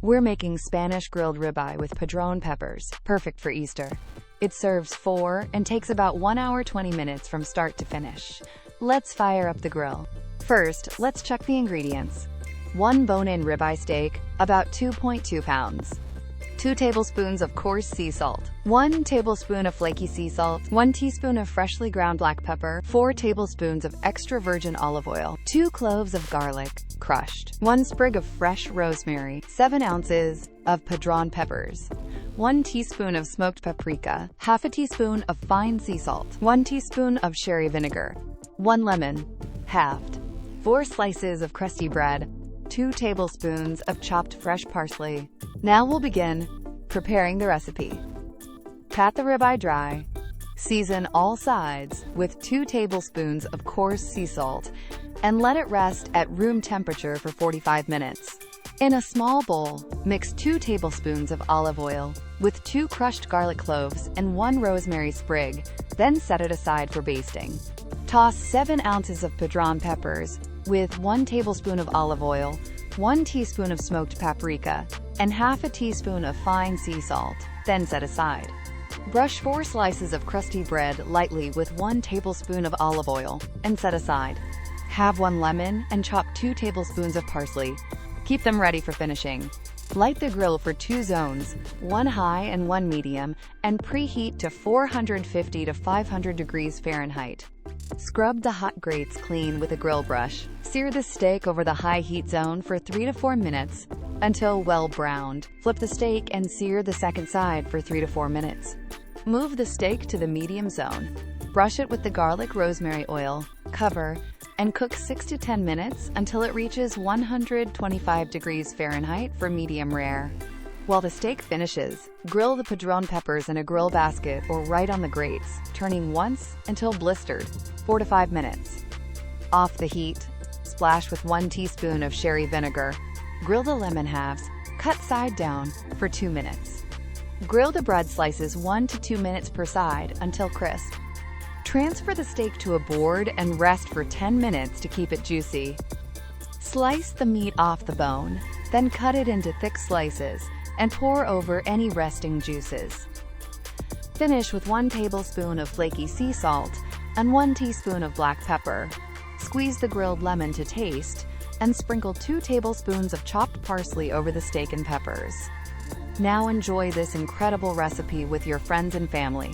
We're making Spanish grilled ribeye with Padrón peppers, perfect for Easter. It serves 4 and takes about 1 hour 20 minutes from start to finish. Let's fire up the grill. First, let's check the ingredients. 1 bone-in ribeye steak, about 2.2 pounds. 2 tablespoons of coarse sea salt, 1 tablespoon of flaky sea salt, 1 teaspoon of freshly ground black pepper, 4 tablespoons of extra virgin olive oil, 2 cloves of garlic, crushed, 1 sprig of fresh rosemary, 7 ounces of Padrón peppers, 1 teaspoon of smoked paprika, half a teaspoon of fine sea salt, 1 teaspoon of sherry vinegar, 1 lemon, halved, 4 slices of crusty bread, 2 tablespoons of chopped fresh parsley. Now we'll begin preparing the recipe. Pat the ribeye dry. Season all sides with 2 tablespoons of coarse sea salt and let it rest at room temperature for 45 minutes. In a small bowl, mix 2 tablespoons of olive oil with 2 crushed garlic cloves and 1 rosemary sprig, then set it aside for basting. Toss 7 ounces of Padrón peppers with 1 tablespoon of olive oil, 1 teaspoon of smoked paprika, and half a teaspoon of fine sea salt, then set aside. Brush 4 slices of crusty bread lightly with 1 tablespoon of olive oil, and set aside. Have 1 lemon and chop 2 tablespoons of parsley. Keep them ready for finishing. Light the grill for 2 zones, 1 high and 1 medium, and preheat to 450 to 500 degrees Fahrenheit. Scrub the hot grates clean with a grill brush. Sear the steak over the high heat zone for 3 to 4 minutes until well browned. Flip the steak and sear the second side for 3 to 4 minutes. Move the steak to the medium zone. Brush it with the garlic rosemary oil, cover, and cook 6 to 10 minutes until it reaches 125 degrees Fahrenheit for medium rare. While the steak finishes, grill the Padrón peppers in a grill basket or right on the grates, turning once until blistered, 4 to 5 minutes. Off the heat, splash with 1 teaspoon of sherry vinegar. Grill the lemon halves, cut side down, for 2 minutes. Grill the bread slices 1 to 2 minutes per side until crisp. Transfer the steak to a board and rest for 10 minutes to keep it juicy. Slice the meat off the bone, then cut it into thick slices and pour over any resting juices. Finish with 1 tablespoon of flaky sea salt and 1 teaspoon of black pepper. Squeeze the grilled lemon to taste and sprinkle 2 tablespoons of chopped parsley over the steak and peppers. Now enjoy this incredible recipe with your friends and family.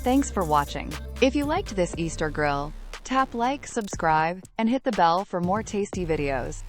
Thanks for watching. If you liked this Easter grill, tap like, subscribe, and hit the bell for more tasty videos.